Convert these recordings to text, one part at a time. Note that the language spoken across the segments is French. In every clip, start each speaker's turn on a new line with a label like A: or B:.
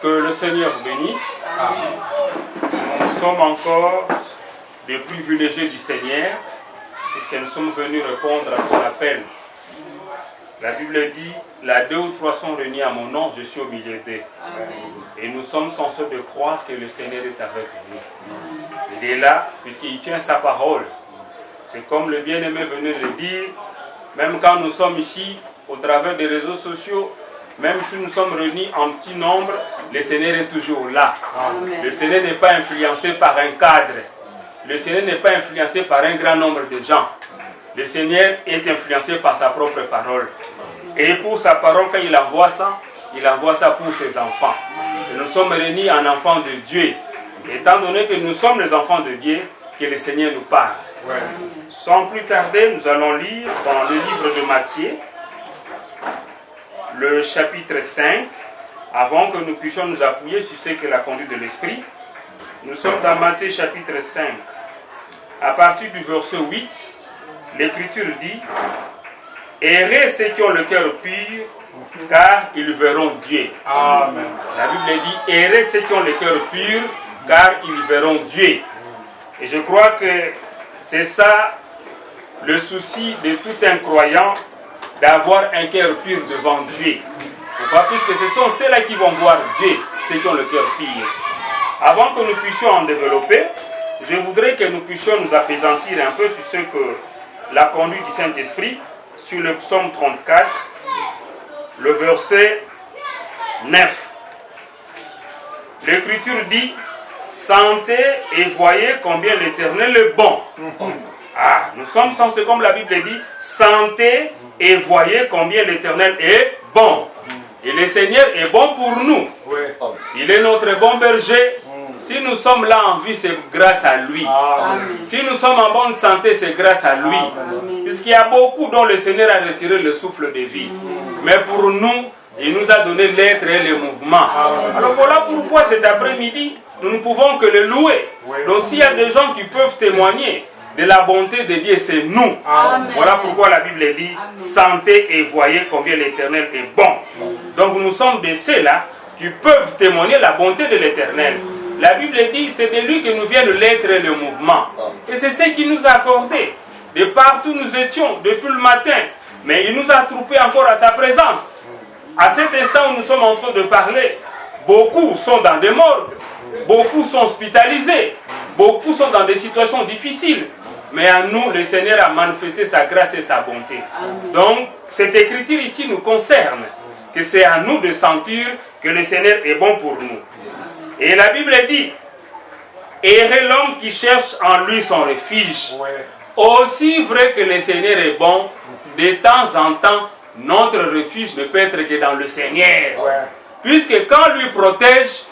A: Que le Seigneur bénisse. Nous sommes encore des privilégiés du Seigneur, puisque nous sommes venus répondre à son appel. La Bible dit, là 2 ou 3 sont réunis à mon nom, je suis au milieu d'eux. Et nous sommes censés de croire que le Seigneur est avec nous. Il est là, puisqu'il tient sa parole. C'est comme le bien-aimé venait de dire, même quand nous sommes ici, au travers des réseaux sociaux, même si nous sommes réunis en petit nombre, le Seigneur est toujours là. Amen. Le Seigneur n'est pas influencé par un cadre. Le Seigneur n'est pas influencé par un grand nombre de gens. Le Seigneur est influencé par sa propre parole. Et pour sa parole, quand il envoie ça pour ses enfants. Et nous sommes réunis en enfants de Dieu. Étant donné que nous sommes les enfants de Dieu, que le Seigneur nous parle. Ouais. Sans plus tarder, nous allons lire dans le livre de Matthieu, le chapitre 5, avant que nous puissions nous appuyer sur ce que la conduite de l'Esprit. Nous sommes dans Matthieu chapitre 5. À partir du verset 8, l'Écriture dit « Heureux ceux qui ont le cœur pur, car ils verront Dieu. » Amen. La Bible dit « Heureux ceux qui ont le cœur pur, car ils verront Dieu. » Et je crois que c'est ça le souci de tout un croyant, d'avoir un cœur pur devant Dieu. Pourquoi? Puisque ce sont ceux-là qui vont voir Dieu, ceux qui ont le cœur pur. Avant que nous puissions en développer, je voudrais que nous puissions nous apaisantir un peu sur ce que la conduite du Saint-Esprit, sur le psaume 34, le verset 9. L'Écriture dit « Sentez et voyez combien l'Éternel est bon. » Nous sommes censés, comme la Bible dit, sentez et voyez combien l'Éternel est bon. Et le Seigneur est bon pour nous. Il est notre bon berger. Si nous sommes là en vie, c'est grâce à lui. Amen. Si nous sommes en bonne santé, c'est grâce à lui. Puisqu'il y a beaucoup dont le Seigneur a retiré le souffle de vie. Mais pour nous, il nous a donné l'être et le mouvement. Alors voilà pourquoi cet après-midi, nous ne pouvons que le louer. Donc s'il y a des gens qui peuvent témoigner de la bonté de Dieu, c'est nous. Amen. Voilà pourquoi la Bible dit « Sentez et voyez combien l'Éternel est bon. » Donc nous sommes de ceux-là qui peuvent témoigner la bonté de l'Éternel. La Bible dit, c'est de lui que nous vient l'être et le mouvement. Et c'est ce qu'il nous a accordé. De partout nous étions, depuis le matin. Mais il nous a troupés encore à sa présence. À cet instant où nous sommes en train de parler, beaucoup sont dans des morgues. Beaucoup sont hospitalisés. Beaucoup sont dans des situations difficiles. Mais à nous, le Seigneur a manifesté sa grâce et sa bonté. Donc, cette écriture ici nous concerne. Que c'est à nous de sentir que le Seigneur est bon pour nous. Et la Bible dit, heureux l'homme qui cherche en lui son refuge. Aussi vrai que le Seigneur est bon, de temps en temps, notre refuge ne peut être que dans le Seigneur. Puisque quand lui protège,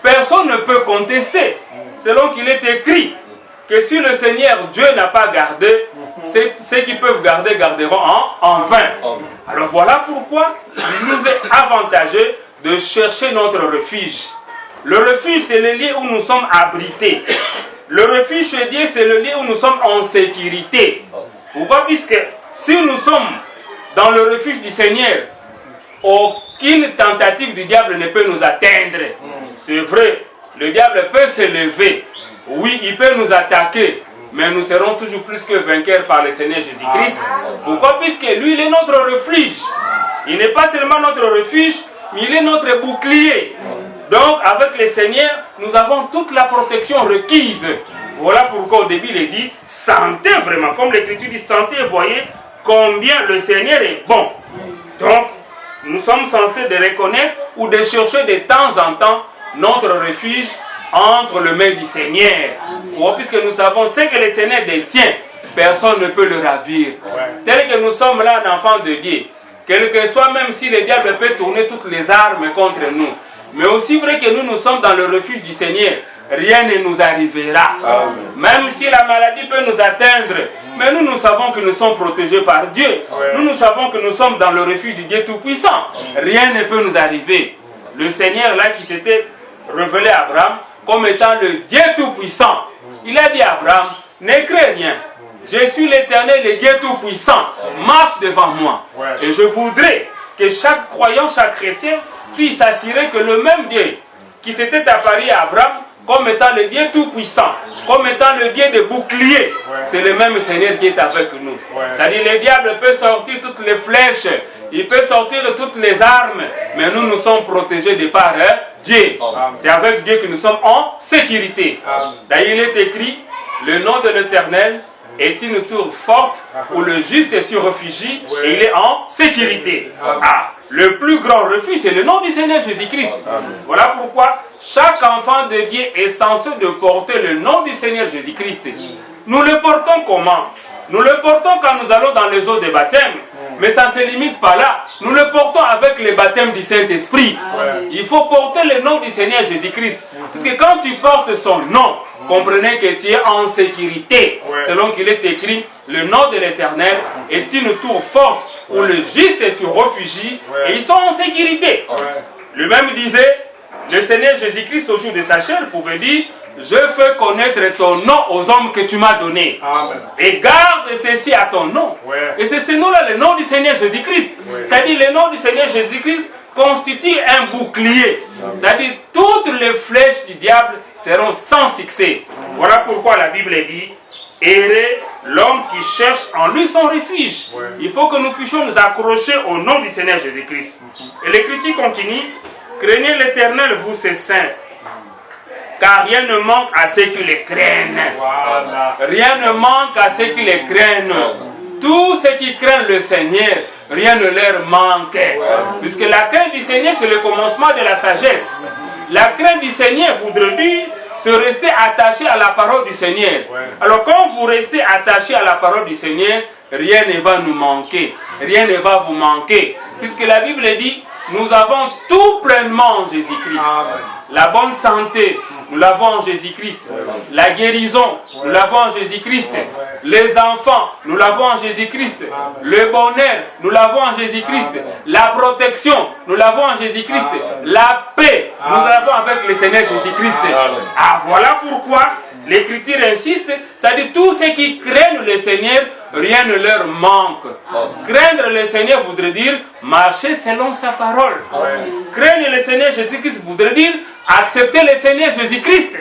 A: personne ne peut contester. Selon qu'il est écrit que si le Seigneur Dieu n'a pas gardé, ceux qui peuvent garder garderont en vain. Alors voilà pourquoi il nous est avantageux de chercher notre refuge. Le refuge, c'est le lieu où nous sommes abrités. Le refuge chez Dieu, c'est le lieu où nous sommes en sécurité. Pourquoi? Puisque si nous sommes dans le refuge du Seigneur, aucune tentative du diable ne peut nous atteindre. C'est vrai, le diable peut se lever. Oui, il peut nous attaquer. Mais nous serons toujours plus que vainqueurs par le Seigneur Jésus-Christ. Pourquoi? Puisque lui, il est notre refuge. Il n'est pas seulement notre refuge, mais il est notre bouclier. Donc, avec le Seigneur, nous avons toute la protection requise. Voilà pourquoi au début, il est dit, sentez vraiment, comme l'Écriture dit, sentez, voyez combien le Seigneur est bon. Donc, nous sommes censés de reconnaître ou de chercher de temps en temps notre refuge entre les mains du Seigneur. Puisque nous savons ce que le Seigneur détient, personne ne peut le ravir. Tel que nous sommes là, en enfants de Dieu, quel que soit, même si le diable peut tourner toutes les armes contre nous, mais aussi vrai que nous sommes dans le refuge du Seigneur, rien ne nous arrivera. Amen. Même si la maladie peut nous atteindre, mais nous savons que nous sommes protégés par Dieu. Nous savons que nous sommes dans le refuge du Dieu Tout-Puissant. Rien ne peut nous arriver. Le Seigneur là qui s'était révélé à Abraham comme étant le Dieu Tout-Puissant, il a dit à Abraham, ne crains rien. Je suis l'Éternel, le Dieu Tout-Puissant. Marche devant moi. Et je voudrais que chaque croyant, chaque chrétien puisse assurer que le même Dieu qui s'était apparu à Abraham comme étant le Dieu tout-puissant, comme étant le Dieu des boucliers. C'est le même Seigneur qui est avec nous. C'est-à-dire le diable peut sortir toutes les flèches, il peut sortir toutes les armes, mais nous sommes protégés de par Dieu. C'est avec Dieu que nous sommes en sécurité. D'ailleurs, il est écrit, le nom de l'Éternel est une tour forte où le juste s'y réfugie et il est en sécurité. Le plus grand refuge, c'est le nom du Seigneur Jésus-Christ. Voilà pourquoi chaque enfant de Dieu est censé de porter le nom du Seigneur Jésus-Christ. Nous le portons comment? Nous le portons quand nous allons dans les eaux de baptême. Mais ça ne se limite pas là. Nous le portons avec le baptême du Saint-Esprit. Il faut porter le nom du Seigneur Jésus-Christ. Parce que quand tu portes son nom, comprenez que tu es en sécurité. Selon qu'il est écrit, le nom de l'Éternel est une tour forte où le juste se réfugie et ils sont en sécurité. Lui-même disait, le Seigneur Jésus-Christ au jour de sa chair pouvait dire, je fais connaître ton nom aux hommes que tu m'as donnés. Et garde ceci à ton nom. Et c'est ce nom-là, le nom du Seigneur Jésus-Christ. C'est-à-dire le nom du Seigneur Jésus-Christ constitue un bouclier. C'est-à-dire toutes les flèches du diable seront sans succès. Voilà pourquoi la Bible dit, errer l'homme qui cherche en lui son refuge. Il faut que nous puissions nous accrocher au nom du Seigneur Jésus-Christ. Et l'Écriture continue, craignez l'Éternel, vous ses saints, car rien ne manque à ceux qui les craignent. Rien ne manque à ceux qui les craignent. Tous ceux qui craignent le Seigneur, rien ne leur manque. Puisque la crainte du Seigneur, c'est le commencement de la sagesse. La crainte du Seigneur voudrait dire se rester attaché à la parole du Seigneur. Alors quand vous restez attaché à la parole du Seigneur, rien ne va nous manquer. Rien ne va vous manquer. Puisque la Bible dit, nous avons tout pleinement en Jésus-Christ. La bonne santé, nous l'avons en Jésus-Christ. La guérison, nous l'avons en Jésus-Christ. Les enfants, nous l'avons en Jésus-Christ. Le bonheur, nous l'avons en Jésus-Christ. La protection, nous l'avons en Jésus-Christ. La paix, nous l'avons avec le Seigneur Jésus-Christ. Voilà pourquoi l'Écriture insiste, ça dit tous ceux qui craignent le Seigneur, rien ne leur manque. Craindre le Seigneur voudrait dire marcher selon sa parole. Craindre le Seigneur Jésus-Christ voudrait dire accepter le Seigneur Jésus-Christ.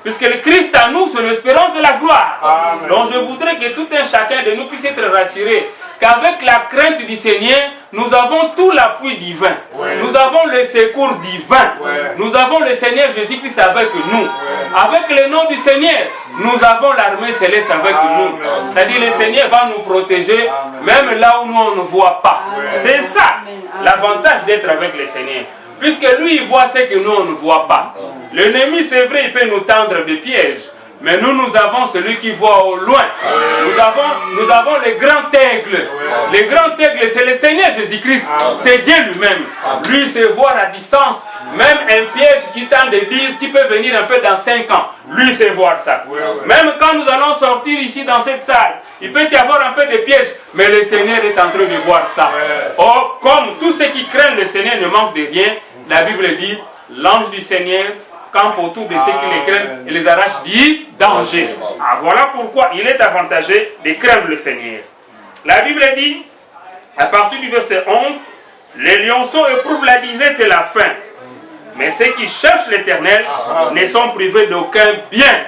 A: Puisque le Christ à nous, c'est l'espérance de la gloire. Donc je voudrais que tout un chacun de nous puisse être rassuré qu'avec la crainte du Seigneur, nous avons tout l'appui divin. Nous avons le secours divin. Nous avons le Seigneur Jésus-Christ avec nous. Avec le nom du Seigneur, nous avons l'armée céleste avec nous. C'est-à-dire le Seigneur va nous protéger même là où nous on ne voit pas. C'est ça l'avantage d'être avec le Seigneur. Puisque lui, il voit ce que nous, on ne voit pas. L'ennemi, c'est vrai, il peut nous tendre des pièges. Mais nous avons celui qui voit au loin. Nous avons le grand aigle. Le grand aigle, c'est le Seigneur Jésus-Christ. C'est Dieu lui-même. Lui, il sait voir à distance. Même un piège qui tend de 10, qui peut venir un peu dans 5 ans. Lui, il sait voir ça. Même quand nous allons sortir ici dans cette salle, il peut y avoir un peu de piège. Mais le Seigneur est en train de voir ça. Or, comme tous ceux qui craignent le Seigneur ne manquent de rien, la Bible dit, l'ange du Seigneur campe autour de ceux qui les craignent et les arrache du danger. Voilà pourquoi il est avantageux de craindre le Seigneur. La Bible dit, à partir du verset 11, les lionceaux éprouvent la disette et la faim. Mais ceux qui cherchent l'Éternel ne sont privés d'aucun bien.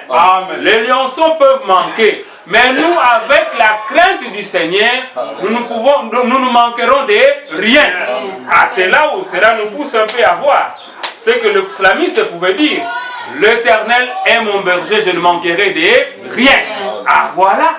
A: Les lionceaux peuvent manquer. Mais nous, avec la crainte du Seigneur, nous ne manquerons de rien. C'est là où cela nous pousse un peu à voir ce que le psalmiste pouvait dire. L'Éternel est mon berger, je ne manquerai de rien. Voilà.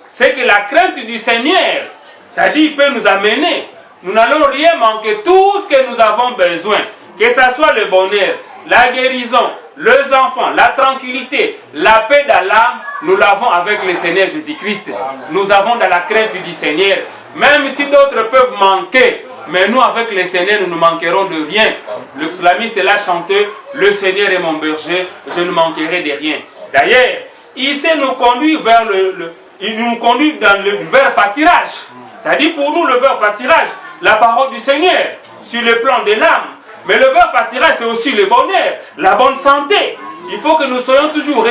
A: C'est que la crainte du Seigneur, ça dit, il peut nous amener. Nous n'allons rien manquer. Tout ce que nous avons besoin, que ce soit le bonheur, la guérison, les enfants, la tranquillité, la paix dans l'âme, nous l'avons avec le Seigneur Jésus-Christ. Nous avons dans la crainte du Seigneur. Même si d'autres peuvent manquer, mais nous avec le Seigneur, nous ne manquerons de rien. Le psalmiste l'a chanté, le Seigneur est mon berger, je ne manquerai de rien. D'ailleurs, il sait nous conduire vers il nous conduit vers pâturage. Ça dit pour nous le vers pâturage, la parole du Seigneur, sur le plan de l'âme. Mais le vers pâturage, c'est aussi le bonheur, la bonne santé. Il faut que nous soyons toujours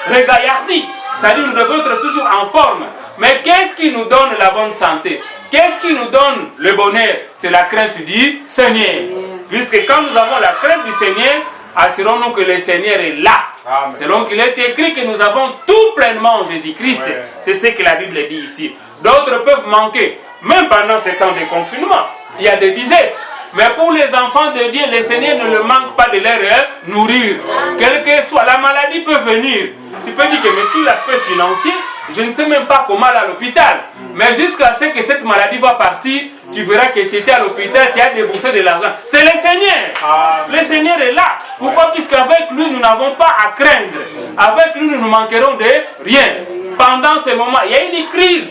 A: regaillardis. C'est-à-dire nous devons être toujours en forme. Mais qu'est-ce qui nous donne la bonne santé? Qu'est-ce qui nous donne le bonheur? C'est la crainte du Seigneur. Puisque quand nous avons la crainte du Seigneur, assurons-nous que le Seigneur est là. Amen. Selon qu'il est écrit que nous avons tout pleinement en Jésus-Christ. Ouais. C'est ce que la Bible dit ici. D'autres peuvent manquer, même pendant ces temps de confinement. Il y a des disettes. Mais pour les enfants de Dieu, le Seigneur ne le manque pas de les nourrir. Quelle que soit la maladie peut venir. Tu peux dire que mais sur l'aspect financier, je ne sais même pas comment aller à l'hôpital. Mais jusqu'à ce que cette maladie va partir, tu verras que tu étais à l'hôpital, tu as déboursé de l'argent. C'est le Seigneur. Le Seigneur est là. Pourquoi? Puisqu'avec lui, nous n'avons pas à craindre. Avec lui, nous ne manquerons de rien. Pendant ce moment, il y a une crise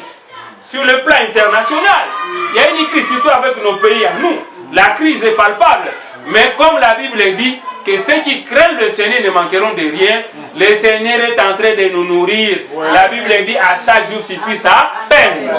A: sur le plan international. Il y a une crise surtout avec nos pays à nous. La crise est palpable. Mais comme la Bible dit que ceux qui craignent le Seigneur ne manqueront de rien, le Seigneur est en train de nous nourrir. La Bible dit à chaque jour suffit sa peine.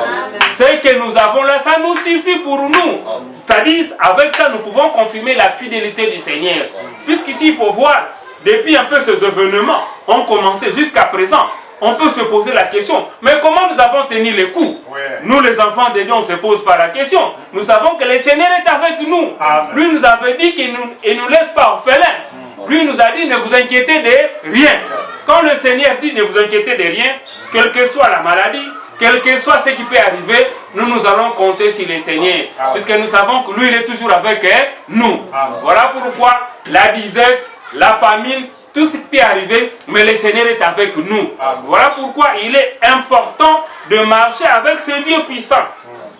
A: Ce que nous avons là, ça nous suffit pour nous. Ça dit, avec ça, nous pouvons confirmer la fidélité du Seigneur. Puisqu'ici, il faut voir, depuis un peu ces événements ont commencé jusqu'à présent, on peut se poser la question, mais comment nous avons tenu les coups? Nous les enfants de Dieu, on ne se pose pas la question. Nous savons que le Seigneur est avec nous. Amen. Lui nous avait dit qu'il ne nous laisse pas orphelins. Lui nous a dit ne vous inquiétez de rien. Quand le Seigneur dit ne vous inquiétez de rien, quelle que soit la maladie, quel que soit ce qui peut arriver, nous allons compter sur le Seigneur. Puisque nous savons que lui il est toujours avec nous. Voilà pourquoi la disette, la famine, tout ce qui peut arriver, mais le Seigneur est avec nous. Voilà pourquoi il est important de marcher avec ce Dieu puissant.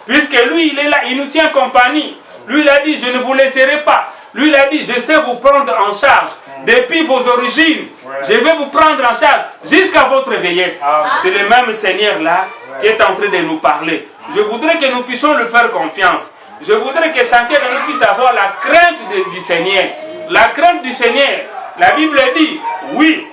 A: Puisque lui, il est là, il nous tient compagnie. Lui, il a dit, je ne vous laisserai pas. Lui, il a dit, je sais vous prendre en charge. Depuis vos origines, je vais vous prendre en charge jusqu'à votre vieillesse. C'est le même Seigneur-là qui est en train de nous parler. Je voudrais que nous puissions lui faire confiance. Je voudrais que chacun de nous puisse avoir la crainte du Seigneur. La crainte du Seigneur. La Bible dit, oui,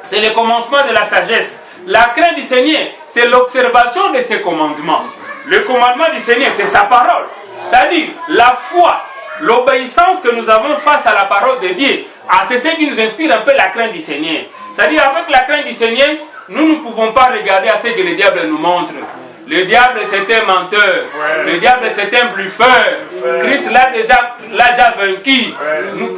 A: c'est le commencement de la sagesse. La crainte du Seigneur, c'est l'observation de ses commandements. Le commandement du Seigneur, c'est sa parole. C'est-à-dire, la foi, l'obéissance que nous avons face à la parole de Dieu, c'est ce qui nous inspire un peu la crainte du Seigneur. C'est-à-dire, avec la crainte du Seigneur, nous ne pouvons pas regarder à ce que le diable nous montre. Le diable, c'est un menteur. Le diable, c'est un bluffeur. Christ l'a déjà vaincu.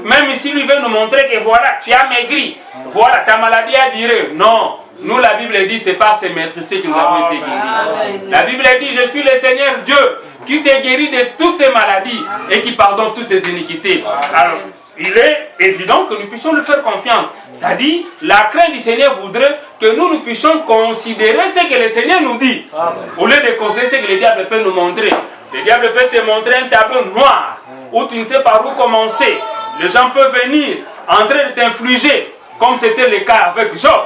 A: Même ici, lui veut nous montrer que voilà, tu as maigri. Voilà, ta maladie a duré. Non. Nous, la Bible dit, c'est par ces maîtresses que nous avons été guéris. La Bible dit, je suis le Seigneur Dieu qui te guérit de toutes tes maladies et qui pardonne toutes tes iniquités. Alors, il est évident que nous puissions lui faire confiance. Ça dit, la crainte du Seigneur voudrait que nous puissions considérer ce que le Seigneur nous dit. Au lieu de considérer ce que le diable peut nous montrer. Le diable peut te montrer un tableau noir où tu ne sais pas où commencer. Les gens peuvent venir en train de t'infliger, comme c'était le cas avec Job.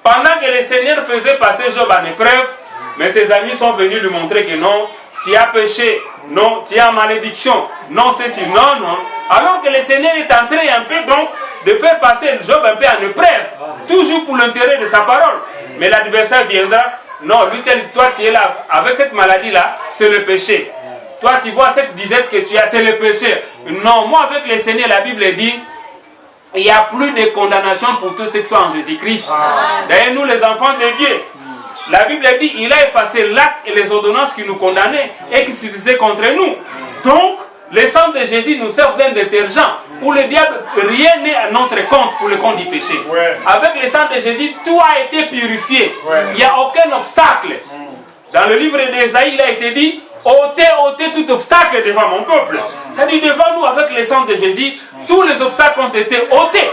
A: Pendant que le Seigneur faisait passer Job en épreuve, mais ses amis sont venus lui montrer que non, tu as péché, non, tu as malédiction, non, ceci, non, non. Alors que le Seigneur est en train un peu donc de faire passer Job un peu en épreuve, toujours pour l'intérêt de sa parole. Mais l'adversaire viendra, non, lui, toi tu es là, avec cette maladie-là, c'est le péché. Toi tu vois cette disette que tu as, c'est le péché. Non, moi avec le Seigneur, la Bible dit, il n'y a plus de condamnation pour tous ceux qui sont en Jésus-Christ. D'ailleurs, nous les enfants de Dieu, la Bible dit, il a effacé l'acte et les ordonnances qui nous condamnaient et qui s'utilisaient contre nous. Donc, le sang de Jésus nous sert d'un détergent où le diable, rien n'est à notre compte pour le compte du péché. Avec le sang de Jésus, tout a été purifié. Il n'y a aucun obstacle. Dans le livre d'Ésaïe, il a été dit, ôtez tout obstacle devant mon peuple. C'est-à-dire devant nous, avec le sang de Jésus, tous les obstacles ont été ôtés.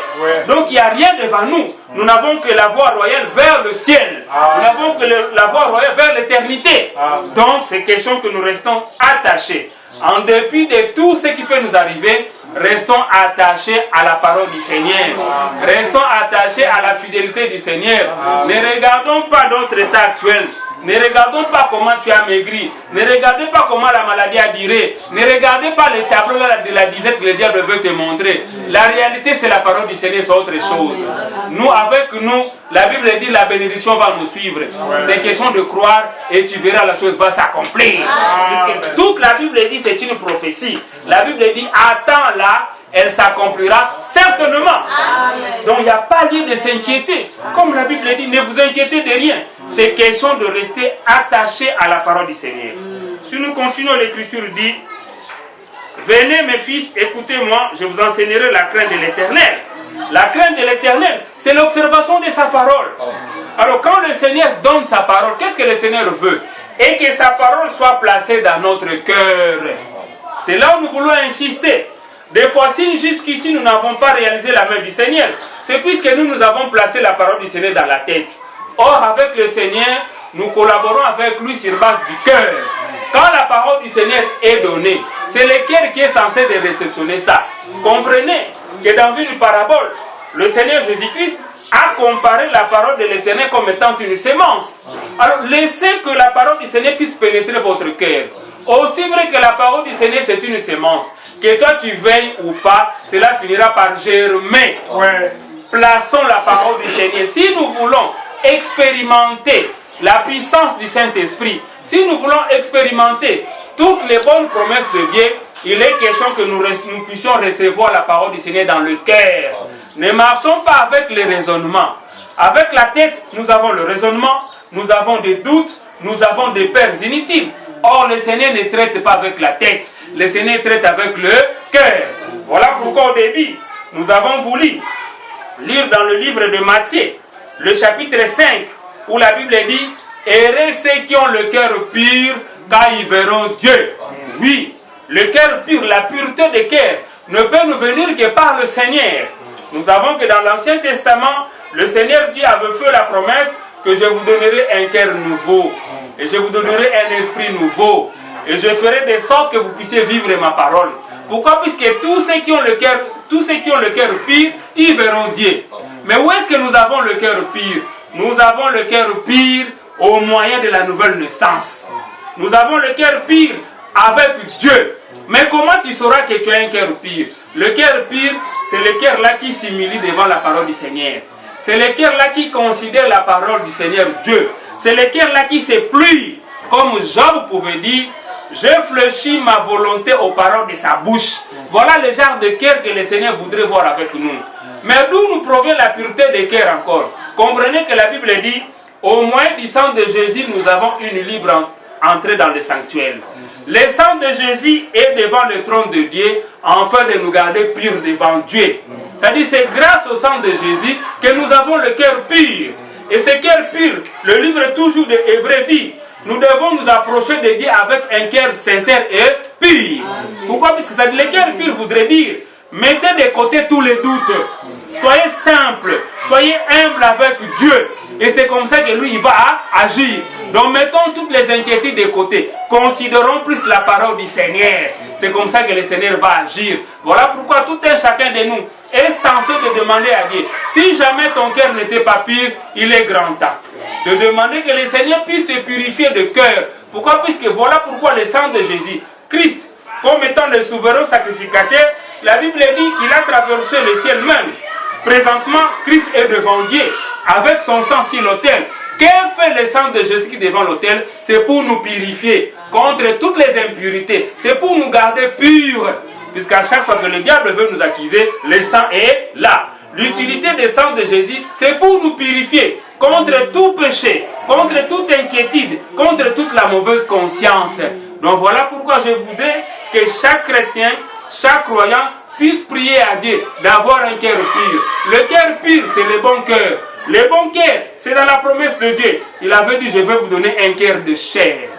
A: Donc il n'y a rien devant nous. Nous n'avons que la voie royale vers le ciel. Nous n'avons que la voie royale vers l'éternité. Donc c'est question que nous restons attachés. En dépit de tout ce qui peut nous arriver, restons attachés à la parole du Seigneur. Restons attachés à la fidélité du Seigneur. Ne regardons pas notre état actuel. Ne regardons pas comment tu as maigri. Ne regardez pas comment la maladie a duré. Ne regardez pas les tableaux de la disette que le diable veut te montrer. La réalité, c'est la parole du Seigneur, c'est autre chose. Nous, avec nous, la Bible dit la bénédiction va nous suivre. C'est question de croire et tu verras la chose va s'accomplir. Puisque toute la Bible dit c'est une prophétie. La Bible dit attends-la, elle s'accomplira certainement. Donc il n'y a pas lieu de s'inquiéter. Comme la Bible dit, ne vous inquiétez de rien. C'est question de rester attaché à la parole du Seigneur. Si nous continuons, l'Écriture dit, venez mes fils, écoutez-moi, je vous enseignerai la crainte de l'Éternel. La crainte de l'Éternel, c'est l'observation de sa parole. Alors quand le Seigneur donne sa parole, qu'est-ce que le Seigneur veut? Et que sa parole soit placée dans notre cœur. C'est là où nous voulons insister. Des fois, si jusqu'ici nous n'avons pas réalisé la main du Seigneur, c'est puisque nous avons placé la parole du Seigneur dans la tête. Or, avec le Seigneur, nous collaborons avec lui sur base du cœur. Quand la parole du Seigneur est donnée, c'est le cœur qui est censé de réceptionner ça. Comprenez que dans une parabole, le Seigneur Jésus-Christ a comparé la parole de l'Éternel comme étant une sémence. Alors, laissez que la parole du Seigneur puisse pénétrer votre cœur. Aussi vrai que la parole du Seigneur c'est une sémence, que toi tu veilles ou pas, cela finira par germer. Ouais. Plaçons la parole du Seigneur. Si nous voulons expérimenter la puissance du Saint-Esprit, si nous voulons expérimenter toutes les bonnes promesses de Dieu, il est question que nous puissions recevoir la parole du Seigneur dans le cœur. Ne marchons pas avec les raisonnements. Avec la tête, nous avons le raisonnement, nous avons des doutes, nous avons des peurs inutiles. Or, le Seigneur ne traite pas avec la tête, le Seigneur traite avec le cœur. Voilà pourquoi au début, nous avons voulu lire dans le livre de Matthieu, le chapitre 5, où la Bible dit « Heureux ceux qui ont le cœur pur, car ils verront Dieu. » Oui, le cœur pur, la pureté de cœur, ne peut nous venir que par le Seigneur. Nous savons que dans l'Ancien Testament, le Seigneur dit avec feu la promesse que je vous donnerai un cœur nouveau. Et je vous donnerai un esprit nouveau. Et je ferai de sorte que vous puissiez vivre ma parole. Pourquoi? Puisque tous ceux qui ont le cœur pur, ils verront Dieu. Mais où est-ce que nous avons le cœur pur? Nous avons le cœur pur au moyen de la nouvelle naissance. Nous avons le cœur pur avec Dieu. Mais comment tu sauras que tu as un cœur pur? Le cœur pur, c'est le cœur là qui s'humilie devant la parole du Seigneur. C'est le cœur là qui considère la parole du Seigneur Dieu. C'est le cœur là qui se plie. Comme Job pouvait dire, j'ai fléchi ma volonté aux paroles de sa bouche. Voilà le genre de cœur que le Seigneur voudrait voir avec nous. Mais d'où nous provient la pureté des cœurs encore? Comprenez que la Bible dit, au moyen du sang de Jésus, nous avons une libre entrée dans le sanctuaire. Le sang de Jésus est devant le trône de Dieu, afin de nous garder purs devant Dieu. C'est-à-dire, c'est grâce au sang de Jésus que nous avons le cœur pur. Et ce cœur pur, le livre toujours de Hébreux dit, nous devons nous approcher de Dieu avec un cœur sincère et pur. Pourquoi? Parce que ça dit, le cœur pur voudrait dire, mettez de côté tous les doutes. Soyez simple, soyez humble avec Dieu. Et c'est comme ça que lui, il va agir. Donc mettons toutes les inquiétudes de côté. Considérons plus la parole du Seigneur. C'est comme ça que le Seigneur va agir. Voilà pourquoi tout un chacun de nous est censé de demander à Dieu. Si jamais ton cœur n'était pas pur, il est grand temps de demander que le Seigneur puisse te purifier de cœur. Pourquoi? Puisque voilà pourquoi le sang de Jésus, Christ, comme étant le souverain sacrificateur, la Bible dit qu'il a traversé le ciel même. Présentement, Christ est devant Dieu, avec son sang sur l'autel. Que fait le sang de Jésus devant l'autel? C'est pour nous purifier contre toutes les impurités. C'est pour nous garder purs. Puisqu'à chaque fois que le diable veut nous accuser, le sang est là. L'utilité du sang de Jésus, c'est pour nous purifier contre tout péché, contre toute inquiétude, contre toute la mauvaise conscience. Donc voilà pourquoi je voudrais que chaque chrétien, chaque croyant puisse prier à Dieu d'avoir un cœur pur. Le cœur pur, c'est le bon cœur. Le bon cœur, c'est dans la promesse de Dieu. Il avait dit, je vais vous donner un cœur de chair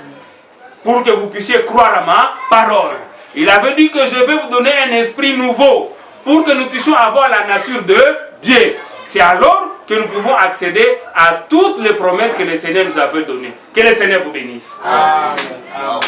A: pour que vous puissiez croire à ma parole. Il avait dit que je vais vous donner un esprit nouveau pour que nous puissions avoir la nature de Dieu. C'est alors que nous pouvons accéder à toutes les promesses que le Seigneur nous avait données. Que le Seigneur vous bénisse. Amen. Amen.